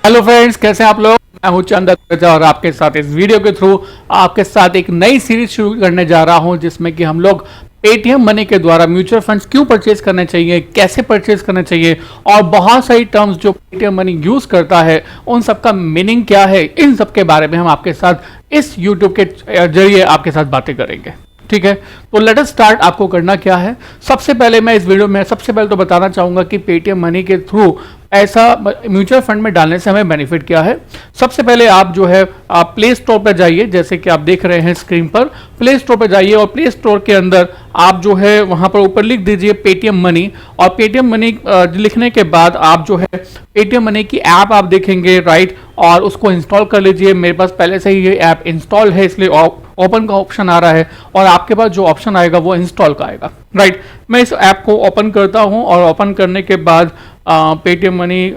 Hello friends, कैसे हैं आप लोग। मैं हूं चंद और आपके साथ इस वीडियो के थ्रू आपके साथ एक नई सीरीज शुरू करने जा रहा हूं, जिसमें कि हम लोग पेटीएम मनी के द्वारा म्यूचुअल फंड्स क्यों परचेज करने चाहिए, कैसे परचेज करना चाहिए और बहुत सारी टर्म्स जो पेटीएम मनी यूज करता है उन सब का मीनिंग क्या है, इन सब के बारे में हम आपके साथ इस यूट्यूब के जरिए आपके साथ बातें करेंगे। ठीक है, तो लेट अस स्टार्ट। आपको करना क्या है, सबसे पहले मैं इस वीडियो में सबसे पहले तो बताना चाहूंगा कि पेटीएम मनी के थ्रू ऐसा म्यूचुअल फंड में डालने से हमें बेनिफिट क्या है। सबसे पहले आप जो है आप प्ले स्टोर पर जाइए, जैसे कि आप देख रहे हैं स्क्रीन पर। प्ले स्टोर पर जाइए और प्ले स्टोर के अंदर आप जो है वहां पर ऊपर लिख दीजिए पेटीएम मनी, और पेटीएम मनी लिखने के बाद आप जो है पेटीएम मनी की ऐप आप देखेंगे, राइट, और उसको इंस्टॉल कर लीजिए। मेरे पास पहले से ही ये ऐप इंस्टॉल है, इसलिए ओपन का ऑप्शन आ रहा है और आपके पास जो ऑप्शन आएगा वो इंस्टॉल का आएगा, राइट। मैं इस ऐप को ओपन करता हूं और ओपन करने के बाद पेटीएम मनी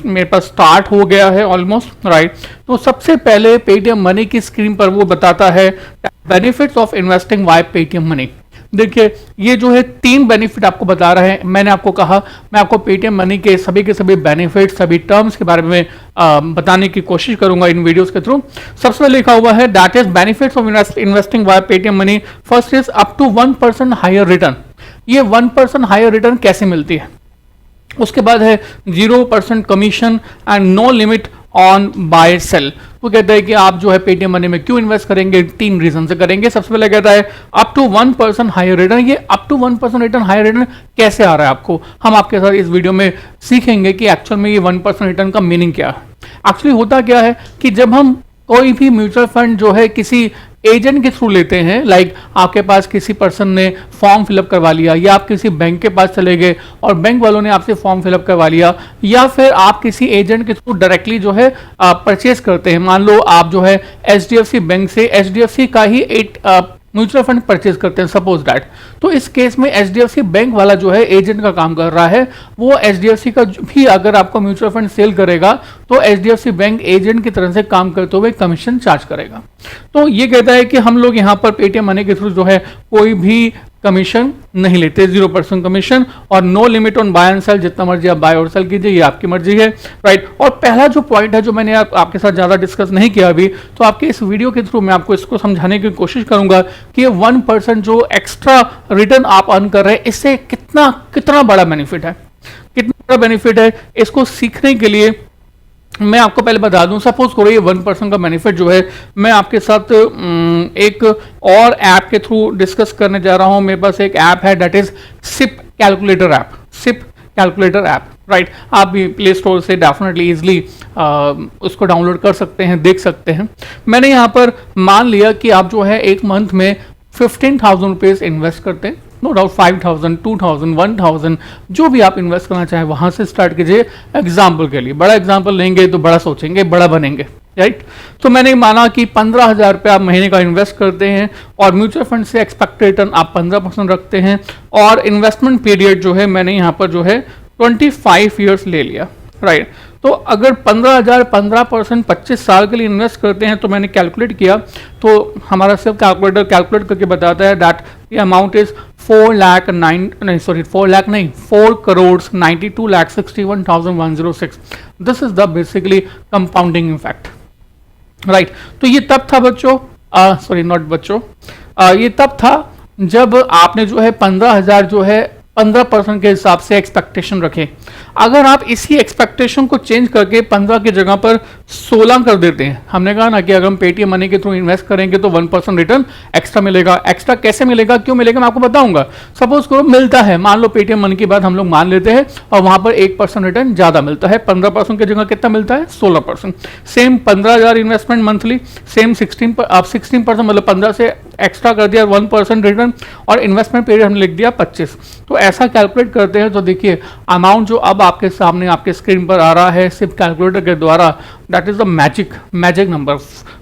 मेरे पास स्टार्ट हो गया है ऑलमोस्ट, राइट। तो सबसे पहले पेटीएम मनी की स्क्रीन पर वो बताता है benefits of investing via Paytm Money. देखिए, ये जो है 3 बेनिफिट आपको बता रहा है। मैंने आपको कहा मैं आपको पेटीएम मनी के सभी बेनिफिट, सभी टर्म्स के बारे में बताने की कोशिश करूंगा इन वीडियोस के थ्रू। सबसे पहले लिखा हुआ है that is benefits of investing via Paytm Money. First is up to 1% higher return. ये 1% हायर रिटर्न कैसे मिलती है। उसके बाद है 0% commission and no limit on buy sell. वो कहता है कि आप जो है पेटीएम मनी में क्यों इन्वेस्ट करेंगे, 3 रीजन से करेंगे। सबसे पहले कहता है अप टू 1% हायर रिटर्न। ये up to 1% return, higher return कैसे आ रहा है आपको, हम आपके साथ इस वीडियो में सीखेंगे कि एक्चुअल में ये 1% रिटर्न का मीनिंग क्या है। एक्चुअली होता क्या है कि जब हम कोई भी म्यूचुअल फंड जो है किसी एजेंट के थ्रू लेते हैं, लाइक आपके पास किसी पर्सन ने फॉर्म फिलअप करवा लिया, या आप किसी बैंक के पास चले गए और बैंक वालों ने आपसे फॉर्म फिलअप करवा लिया, या फिर आप किसी एजेंट के थ्रू डायरेक्टली जो है परचेज करते हैं। मान लो आप जो है एचडीएफसी बैंक से एचडीएफसी का ही एक म्यूचुअल फंड परचेज करते हैं, सपोज दैट। तो इस केस में एचडीएफसी बैंक वाला जो है एजेंट का काम कर रहा है, वो एचडीएफसी का भी अगर आपको म्यूचुअल फंड सेल करेगा तो एचडीएफसी बैंक एजेंट की तरह से काम करते हुए कमीशन चार्ज करेगा। तो ये कहता है कि हम लोग यहाँ पर पेटीएम मनी के थ्रू जो है कोई भी कमीशन नहीं लेते, 0% कमीशन, और no limit on buy and sell. जितना मर्जी आप बाय और सेल कीजिए, ये आपकी मर्जी है, राइट। और पहला जो पॉइंट है जो मैंने आपके साथ ज्यादा डिस्कस नहीं किया अभी, तो आपके इस वीडियो के थ्रू मैं आपको इसको समझाने की कोशिश करूंगा कि ये 1% जो एक्स्ट्रा रिटर्न आप अर्न कर रहे हैं, इससे कितना बड़ा बेनिफिट है, कितना बड़ा बेनिफिट है। इसको सीखने के लिए मैं आपको पहले बता दूं, सपोज करो ये 1% का बेनिफिट जो है मैं आपके साथ एक और ऐप के थ्रू डिस्कस करने जा रहा हूं। मेरे पास एक ऐप है that is SIP calculator app, SIP calculator app, right. आप भी प्ले स्टोर से डेफिनेटली इजीली उसको डाउनलोड कर सकते हैं, देख सकते हैं। मैंने यहाँ पर मान लिया कि आप जो है एक मंथ में 15,000 रुपीज इन्वेस्ट करते हैं, नो डाउट 5,000, 2,000, 1,000 जो भी आप इन्वेस्ट करना चाहें वहां से स्टार्ट कीजिए। एग्जाम्पल के लिए, बड़ा एग्जाम्पल लेंगे तो बड़ा सोचेंगे, बड़ा बनेंगे, राइट। तो मैंने माना कि 15,000 रुपये आप महीने का इन्वेस्ट करते हैं और म्यूचुअल फंड से एक्सपेक्टेड रिटर्न आप 15% रखते हैं, और इन्वेस्टमेंट पीरियड जो है मैंने यहाँ पर जो है 25 ईयर्स ले लिया, राइट। तो अगर 15,000 15% 25 साल के लिए इन्वेस्ट करते हैं, तो मैंने कैलकुलेट किया तो हमारा सिर्फ कैलकुलेट करके बताता है that the amount is 4,92,61,106। This is the basically compounding effect, right. तो ये तब था बच्चों, ये तब था जब आपने जो है 15,000 जो है 15% के हिसाब से एक्सपेक्टेशन रखे। अगर आप इसी एक्सपेक्टेशन को चेंज करके 15 की जगह पर 16 कर देते हैं, हमने कहा ना कि अगर हम पेटीएम मनी के थ्रू इन्वेस्ट करेंगे तो 1% रिटर्न एक्स्ट्रा मिलेगा। एक्स्ट्रा कैसे मिलेगा, क्यों मिलेगा, मैं आपको बताऊंगा। सपोज करो मिलता है, मान लो पेटीएम मनी की बात हम लोग मान लेते हैं, और वहां पर 1% रिटर्न ज्यादा मिलता है। 15% की जगह कितना मिलता है, 16%। सेम 15,000 इन्वेस्टमेंट मंथली, सेम 16% मतलब 15 से एक्स्ट्रा कर दिया 1% रिटर्न, और इन्वेस्टमेंट पीरियड हमने लिख दिया 25। तो ऐसा कैलकुलेट करते हैं तो देखिए अमाउंट जो अब आपके सामने आपके स्क्रीन पर आ रहा है सिर्फ कैलकुलेटर के द्वारा, that is the magic number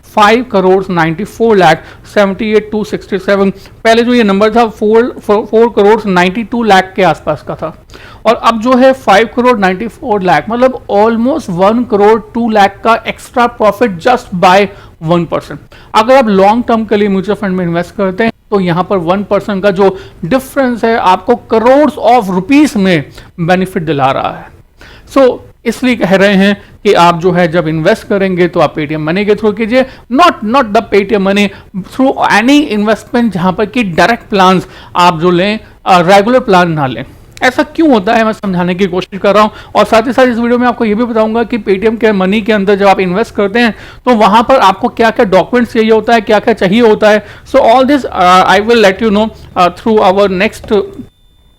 5,94,78,267। पहले जो ये नंबर था 4,92,00,000 के आसपास का था, और अब जो है 5,94,00,000 मतलब ऑलमोस्ट 1,02,00,000 का एक्स्ट्रा प्रॉफिट जस्ट बाय 1%। अगर आप लॉन्ग टर्म के लिए म्यूचुअल फंड में इन्वेस्ट करते हैं तो यहां पर 1% का जो डिफरेंस है आपको करोड़ ऑफ रुपीस में बेनिफिट दिला रहा है। सो इसलिए कह रहे हैं कि आप जो है जब इन्वेस्ट करेंगे तो आप पेटीएम मनी के थ्रू कीजिए, not the Paytm money, through any investment जहां पर कि डायरेक्ट प्लान्स आप जो लें, रेगुलर प्लान ना लें। ऐसा क्यों होता है मैं समझाने की कोशिश कर रहा हूं, और साथ ही साथ इस वीडियो में आपको ये भी बताऊंगा कि पेटीएम के मनी के अंदर जब आप इन्वेस्ट करते हैं तो वहां पर आपको क्या क्या डॉक्यूमेंट्स चाहिए होता है, क्या क्या चाहिए होता है। So all this I will let you know through our next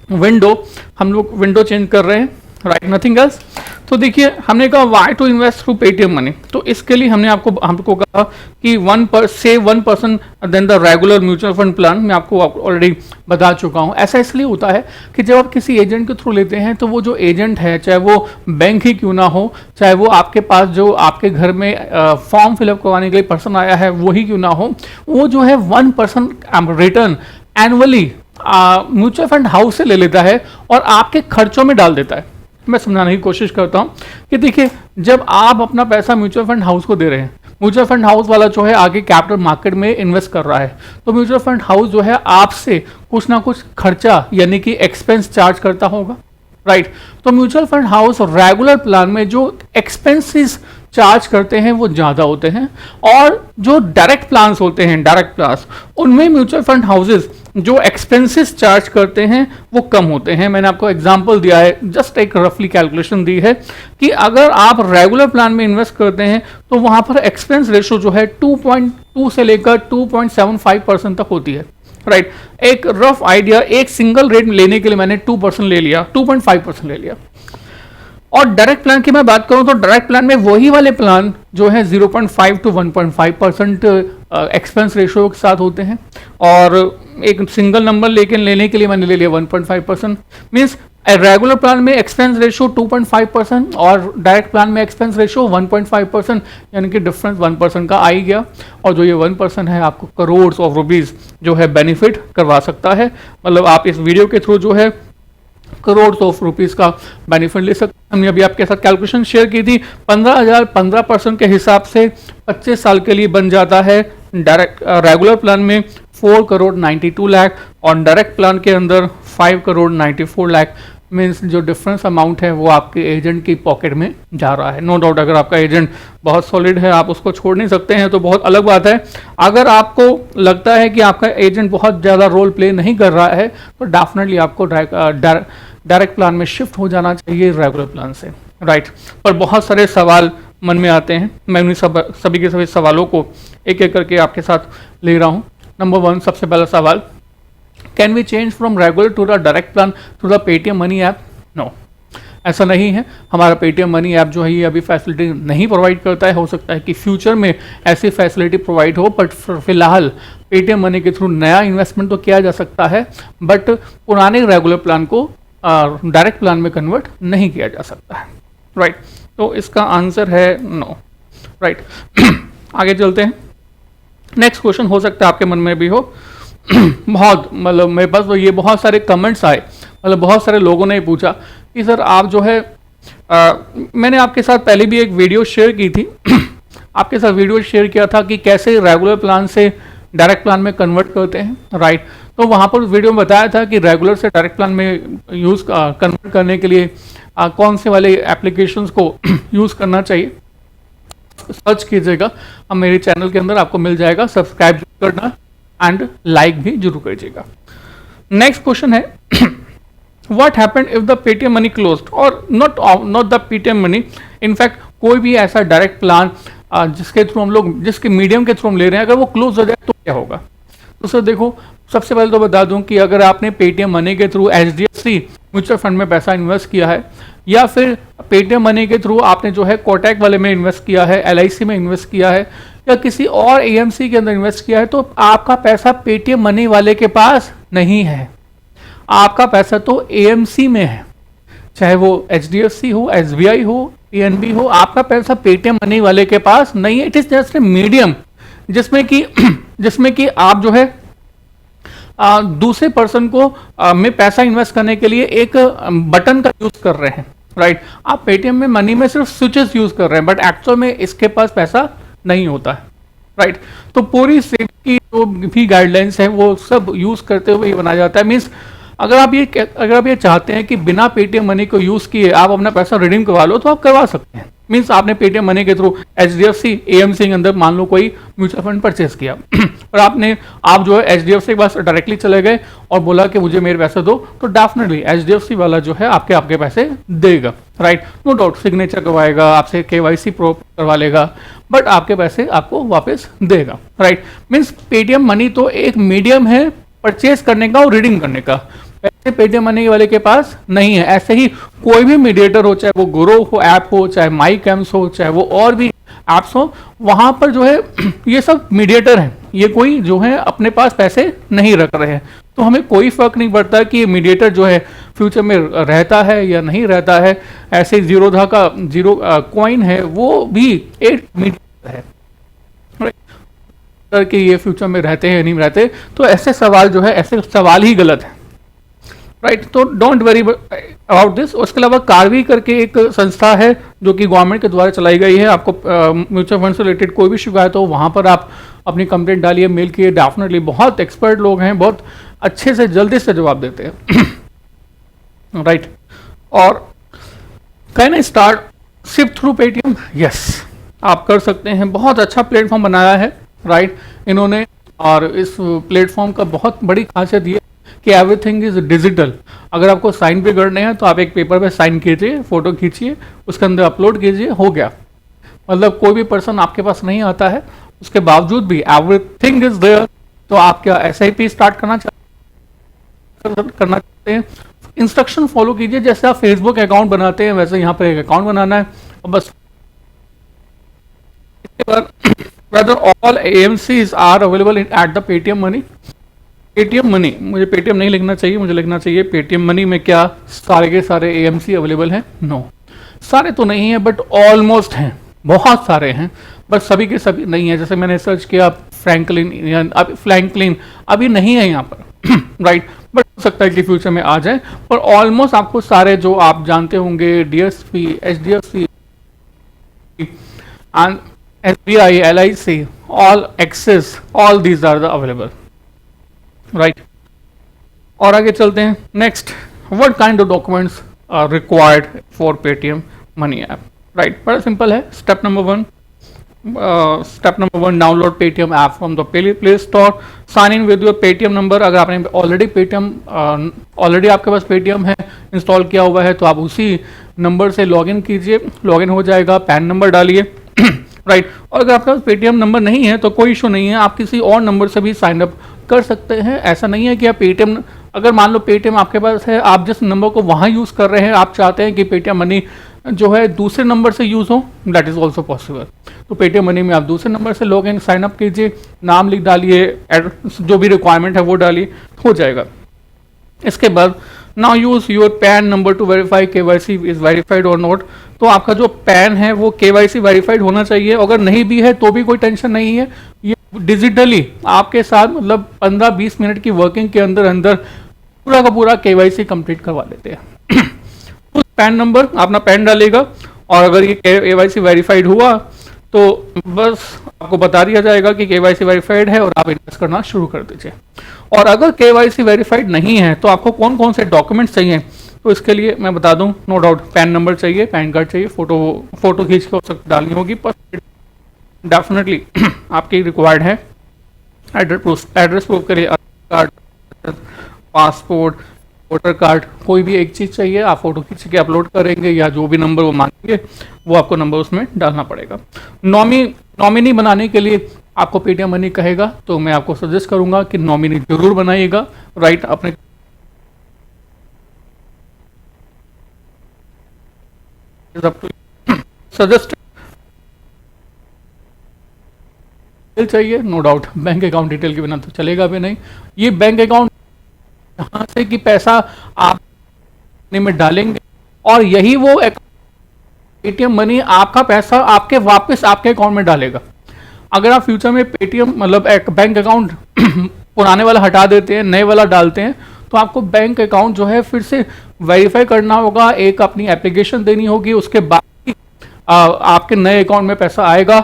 window. हम लोग विंडो चेंज कर रहे हैं, राइट, नथिंग एल्स। तो देखिए हमने कहा why to invest through Paytm Money, तो इसके लिए हमको कहा कि 1% then the regular mutual fund plan. मैं आपको ऑलरेडी बता चुका हूं। ऐसा इसलिए होता है कि जब आप किसी एजेंट के थ्रू लेते हैं तो वो जो एजेंट है, चाहे वो बैंक ही क्यों ना हो, चाहे वो आपके पास जो आपके घर में फॉर्म फिलअप करवाने के लिए पर्सन आया है वही क्यों ना हो, वो जो है 1% return annually mutual fund house से ले लेता है और आपके खर्चों में डाल देता है। मैं समझाने की कोशिश करता हूं कि देखिए जब आप अपना पैसा म्यूचुअल फंड हाउस को दे रहे हैं, म्यूचुअल फंड हाउस वाला जो है आगे कैपिटल मार्केट में इन्वेस्ट कर रहा है, तो म्यूचुअल फंड हाउस जो है आपसे कुछ ना कुछ खर्चा यानी कि एक्सपेंस चार्ज करता होगा, राइट। तो mutual fund house regular plan में जो एक्सपेंसेस चार्ज करते हैं वो ज़्यादा होते हैं, और जो डायरेक्ट प्लान्स होते हैं, डायरेक्ट प्लान्स, उनमें म्यूचुअल फंड हाउसेस जो एक्सपेंसेस चार्ज करते हैं वो कम होते हैं। मैंने आपको एग्जांपल दिया है, जस्ट एक रफली कैलकुलेशन दी है कि अगर आप रेगुलर प्लान में इन्वेस्ट करते हैं तो वहां पर एक्सपेंस रेशो जो है 2.2 से लेकर 2.75% तक होती है, राइट। एक रफ आइडिया, एक सिंगल रेट लेने के लिए मैंने 2% ले लिया, 2.5% ले लिया। और डायरेक्ट प्लान की मैं बात करूं तो डायरेक्ट प्लान में वही वाले प्लान जो है 0.5 to 1.5% एक्सपेंस रेशियो के साथ होते हैं, और एक सिंगल नंबर लेने के लिए मैंने ले लिया 1.5%। मीन्स रेगुलर प्लान में एक्सपेंस रेशियो 2.5% और डायरेक्ट प्लान में एक्सपेंस रेशियो 1.5%, यानी कि डिफरेंस 1% का आ ही गया। और जो ये 1% है आपको करोड़ ऑफ रुपीज़ जो है बेनिफिट करवा सकता है। मतलब आप इस वीडियो के थ्रू जो है करोड़ ऑफ रुपीज़ का बेनिफिट ले सकते हैं। हमने अभी आपके साथ कैलकुलेशन शेयर की थी, 15,000 15% के हिसाब से 25 साल के लिए बन जाता है डायरेक्ट रेगुलर प्लान में 4 करोड़ 92 लाख, और डायरेक्ट प्लान के अंदर 5 करोड़ 94 लाख। मीन्स जो डिफरेंस अमाउंट है वो आपके एजेंट की पॉकेट में जा रहा है। नो डाउट अगर आपका एजेंट बहुत सॉलिड है, आप उसको छोड़ नहीं सकते हैं तो बहुत अलग बात है। अगर आपको लगता है कि आपका एजेंट बहुत ज़्यादा रोल प्ले नहीं कर रहा है तो डेफिनेटली आपको डायरेक्ट प्लान में शिफ्ट हो जाना चाहिए रेगुलर प्लान से, राइट। पर बहुत सारे सवाल मन में आते हैं, मैं उन्हीं सभी के सभी सवालों को एक एक करके आपके साथ ले रहा हूँ। नंबर 1, सबसे पहला सवाल, can we change from regular to the direct plan through the Paytm Money app? No, ऐसा नहीं है। हमारा पेटीएम मनी ऐप जो है ये अभी फैसिलिटी नहीं प्रोवाइड करता है। हो सकता है कि फ्यूचर में ऐसी फैसिलिटी प्रोवाइड हो, बट फिलहाल पेटीएम मनी के थ्रू नया इन्वेस्टमेंट तो किया जा सकता है, बट पुराने रेगुलर प्लान को डायरेक्ट प्लान में कन्वर्ट नहीं किया जा सकता है, राइट। तो इसका आंसर है नो, राइट। आगे चलते हैं। नेक्स्ट क्वेश्चन हो सकता है आपके मन में भी हो। बहुत मतलब मेरे पास तो ये बहुत सारे कमेंट्स आए, मतलब बहुत सारे लोगों ने पूछा कि सर आप जो है मैंने आपके साथ पहले भी एक वीडियो शेयर की थी आपके साथ वीडियो शेयर किया था कि कैसे रेगुलर प्लान से डायरेक्ट प्लान में कन्वर्ट करते हैं, राइट। तो वहाँ पर वीडियो में बताया था कि रेगुलर से डायरेक्ट प्लान में कन्वर्ट करने के लिए कौन से वाले एप्लीकेशंस को यूज़ करना चाहिए। सर्च कीजिएगा, अब मेरे चैनल के अंदर आपको मिल जाएगा, सब्सक्राइब करना एंड लाइक भी जरूर करिएगा। नेक्स्ट क्वेश्चन है, what happened if the Paytm money closed, और not the Paytm money, in fact कोई भी ऐसा डायरेक्ट प्लान जिसके थ्रू हम लोग, जिसके मीडियम के थ्रू हम ले रहे हैं, अगर वो क्लोज हो जाए तो क्या होगा। तो सर देखो, सबसे पहले तो बता दूं कि अगर आपने पेटीएम मनी के थ्रू एचडीएफसी म्यूचुअल फंड में पैसा इन्वेस्ट किया है, या फिर पेटीएम मनी के थ्रू आपने जो है कोटक वाले में इन्वेस्ट किया है, एलआईसी में इन्वेस्ट किया है, या किसी और एएमसी के अंदर इन्वेस्ट किया है, तो आपका पैसा पेटीएम मनी वाले के पास नहीं है, आपका पैसा तो एएमसी में है। चाहे वो एचडीएफसी हो, एसबीआई हो, पीएनबी हो, आपका पैसा पेटीएम मनी वाले के पास नहीं है। It is just a medium जिसमें कि आप जो है दूसरे पर्सन को में पैसा इन्वेस्ट करने के लिए एक बटन का यूज कर रहे हैं, राइट। आप पेटीएम में मनी में सिर्फ स्विचेस यूज कर रहे हैं, बट एक्चुअल में इसके पास पैसा नहीं होता है, राइट। तो पूरी सेफ्टी जो भी गाइडलाइंस है वो सब यूज करते हुए ये बनाया जाता है। मीन्स अगर आप ये चाहते हैं कि बिना पेटीएम मनी को यूज किए आप अपना पैसा रिडीम करवा लो तो आप करवा सकते हैं, मीन्स आपने पेटीएम मनी के थ्रू HDFC AMC के अंदर मान लो कोई म्यूचुअल फंड परचेस किया और आप जो है HDFC के पास डायरेक्टली चले गए और बोला कि मुझे मेरे पैसे दो, तो डेफिनेटली HDFC वाला जो है आपके पैसे देगा, राइट, नो डाउट, सिग्नेचर करवाएगा आपसे, KYC प्रो करवा लेगा, बट आपके पैसे आपको वापस देगा, राइट। मीन्स पेटीएम मनी तो एक मीडियम है परचेस करने का और रिडीम करने का, पैसे पेटीएम मनी वाले के पास नहीं है। ऐसे ही कोई भी मीडिएटर हो, चाहे वो ग्रो हो ऐप हो, चाहे माई कैम्स हो, चाहे वो और भी एप्स हो, वहां पर जो है ये सब मीडिएटर हैं, ये कोई जो है अपने पास पैसे नहीं रख रहे हैं। तो हमें कोई फर्क नहीं पड़ता कि ये मीडिएटर जो है फ्यूचर में रहता है या नहीं रहता है। ऐसे जीरोधा का जीरो कॉइन है, वो भी एक मीडिएटर है कि ये फ्यूचर में रहते हैं या नहीं रहते। तो ऐसे सवाल जो है, ऐसे सवाल ही गलत है, राइट। तो डोंट वरी अबाउट दिस। उसके अलावा कार्वी करके एक संस्था है जो कि गवर्नमेंट के द्वारा चलाई गई है। आपको म्यूचुअल फंड से रिलेटेड कोई भी शिकायत हो, वहाँ पर आप अपनी कंप्लेंट डालिए, मेल किए, डेफिनेटली बहुत एक्सपर्ट लोग हैं, बहुत अच्छे से जल्दी से जवाब देते हैं, राइट। और can I start ship through Paytm? Yes, आप कर सकते हैं। बहुत अच्छा प्लेटफॉर्म बनाया है, राइट, इन्होंने। और इस प्लेटफॉर्म का बहुत बड़ी खासियत ये कि एवरीथिंग इज डिजिटल। अगर आपको साइन भी करने हैं तो आप एक पेपर पे साइन कीजिए, फोटो खींचिए, उसके अंदर अपलोड कीजिए, हो गया। मतलब कोई भी पर्सन आपके पास नहीं आता है, उसके बावजूद भी एवरीथिंग इज देयर। तो आप क्या SIP स्टार्ट करना चाहते हैं? इंस्ट्रक्शन फॉलो कीजिए। जैसे आप फेसबुक अकाउंट बनाते हैं, वैसे यहाँ पर एक अकाउंट बनाना है और बस। whether all AMCs are available at the Paytm Money? Paytm money, मुझे पेटीएम नहीं लिखना चाहिए, मुझे लिखना चाहिए पेटीएम मनी में क्या सारे के सारे AMC अवेलेबल हैं? नो, सारे तो नहीं है, बट ऑलमोस्ट हैं, बहुत सारे हैं, बट सभी के सभी नहीं है। जैसे मैंने सर्च किया फ्रैंकलिन अभी नहीं है यहाँ पर, राइट, बट हो सकता है कि फ्यूचर में आ जाए। पर ऑलमोस्ट आपको सारे जो आप जानते होंगे, DSP, HDFC and SBI, LIC, all Axis, all these are the available, right. और आगे चलते हैं। Next, what kind of documents are required for Paytm Money app? Right, बड़ा सिंपल है। Step number one, download Paytm app from the Play Store, sign in with your Paytm number. अगर आपने already आपके पास Paytm है, install किया हुआ है, तो आप उसी नंबर से लॉगिन कीजिए, लॉगिन हो जाएगा, पैन नंबर डालिए, राइट। और अगर आपके पास पेटीएम नंबर नहीं है तो कोई इशू नहीं है, आप किसी और नंबर से भी साइन अप कर सकते हैं। ऐसा नहीं है कि आप पेटीएम, अगर मान लो पेटीएम आपके पास है, आप जिस नंबर को वहाँ यूज़ कर रहे हैं, आप चाहते हैं कि पेटीएम मनी जो है दूसरे नंबर से यूज़ हो, दैट इज़ ऑल्सो पॉसिबल। तो पेटीएम मनी में आप दूसरे नंबर से लॉग इन साइन अप कीजिए, नाम लिख डालिए, जो भी रिक्वायरमेंट है वो डालिए, हो जाएगा। इसके बाद now use your pan number two verify KYC is verified और नॉट। तो आपका जो पैन है वो KYC वेरीफाइड होना चाहिए। अगर नहीं भी है तो भी कोई टेंशन नहीं है, ये डिजिटली आपके साथ मतलब 15-20 मिनट की वर्किंग के अंदर पूरा का पूरा KYC कंप्लीट करवा लेते हैं। उस पैन नंबर अपना पैन डालेगा और अगर ये KYC वेरीफाइड हुआ तो बस आपको बता दिया जाएगा कि KYC वेरीफाइड है और आप इन्वेस्ट करना शुरू कर दीजिए। और अगर KYC वेरीफाइड नहीं है तो आपको कौन कौन से डॉक्यूमेंट्स चाहिए, तो इसके लिए मैं बता दूं, नो डाउट पैन नंबर चाहिए, पैन कार्ड चाहिए, फोटो खींच के उसको डालनी होगी, पर डेफिनेटली आपकी रिक्वायर्ड है। एड्रेस प्रूफ के लिए आधार कार्ड, पासपोर्ट, वोटर कार्ड, कोई भी एक चीज़ चाहिए, आप फोटो खींच के अपलोड करेंगे या जो भी नंबर वो मांगेंगे वो आपको नंबर उसमें डालना पड़ेगा। नॉमिनी बनाने के लिए आपको पेटीएम मनी कहेगा, तो मैं आपको सजेस्ट करूंगा कि नॉमिनी जरूर बनाइएगा, राइट। अपने सजेस्ट चाहिए, no doubt, bank account detail के बिना तो चलेगा भी नहीं। ये बैंक अकाउंट जहाँ से कि पैसा आप में डालेंगे और यही वो पेटीएम मनी आपका पैसा आपके वापस आपके अकाउंट में डालेगा। अगर आप फ्यूचर में पेटीएम मतलब एक बैंक अकाउंट पुराने वाला हटा देते हैं, नए वाला डालते हैं, तो आपको बैंक अकाउंट जो है फिर से वेरीफाई करना होगा, एक अपनी एप्लीकेशन देनी होगी, उसके बाद आपके नए अकाउंट में पैसा आएगा।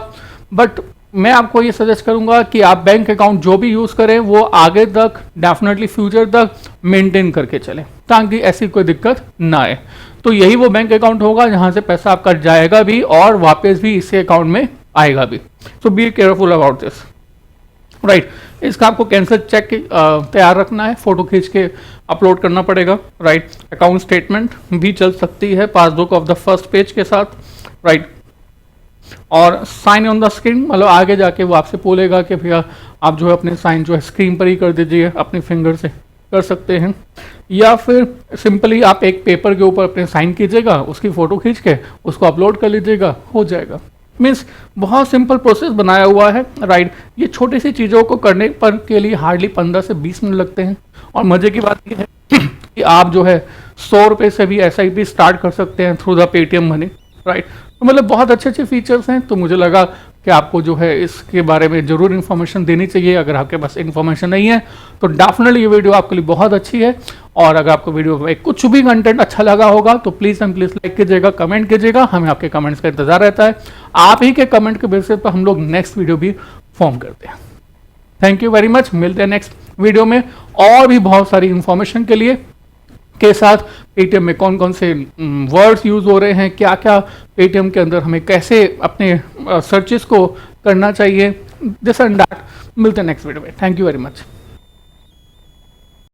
बट मैं आपको ये सजेस्ट करूंगा कि आप बैंक अकाउंट जो भी यूज़ करें वो आगे तक डेफिनेटली फ्यूचर तक मेंटेन करके चलें, ताकि ऐसी कोई दिक्कत ना आए। तो यही वो बैंक अकाउंट होगा जहां से पैसा आपका जाएगा भी और वापस भी इसी अकाउंट में आएगा भी। So be careful about this, right. इसका आपको कैंसर चेक तैयार रखना है, फोटो खींच के अपलोड करना पड़ेगा, राइट। अकाउंट स्टेटमेंट भी चल सकती है passbook of the first page के साथ, राइट। और साइन ऑन द स्क्रीन, मतलब आगे जाके वो आपसे बोलेगा कि भैया आप जो है अपने साइन जो है स्क्रीन पर ही कर दीजिए, अपने फिंगर से कर सकते हैं, या फिर सिंपली आप एक पेपर के ऊपर अपने साइन कीजिएगा, उसकी फ़ोटो खींच के उसको अपलोड कर लीजिएगा, हो जाएगा। मीन्स बहुत सिंपल प्रोसेस बनाया हुआ है, राइट। ये छोटी सी चीज़ों को करने पर के लिए हार्डली 15 से 20 मिनट लगते हैं। और मज़े की बात ये है कि आप जो है 100 रुपये से भी SIP स्टार्ट कर सकते हैं through the Paytm money, right. तो मतलब बहुत अच्छे अच्छे फीचर्स हैं। तो मुझे लगा कि आपको जो है इसके बारे में ज़रूर इन्फॉर्मेशन देनी चाहिए। अगर आपके पास इन्फॉर्मेशन नहीं है तो डेफिनेटली ये वीडियो आपके लिए बहुत अच्छी है। और अगर आपको वीडियो में कुछ भी कंटेंट अच्छा लगा होगा तो प्लीज़ एंड प्लीज़ लाइक कीजिएगा, कमेंट कीजिएगा, हमें आपके कमेंट्स का इंतजार रहता है। आप ही के कमेंट के बेसिस पर हम लोग नेक्स्ट वीडियो भी फॉर्म करते हैं। Thank you very much. मिलते हैं नेक्स्ट वीडियो में और भी बहुत सारी इन्फॉर्मेशन के लिए के साथ। पेटीएम में कौन कौन से वर्ड्स यूज़ हो रहे हैं, क्या क्या पेटीएम के अंदर हमें कैसे अपने सर्चेस को करना चाहिए, दिस एंड दैट। मिलते हैं नेक्स्ट वीडियो में। Thank you very much.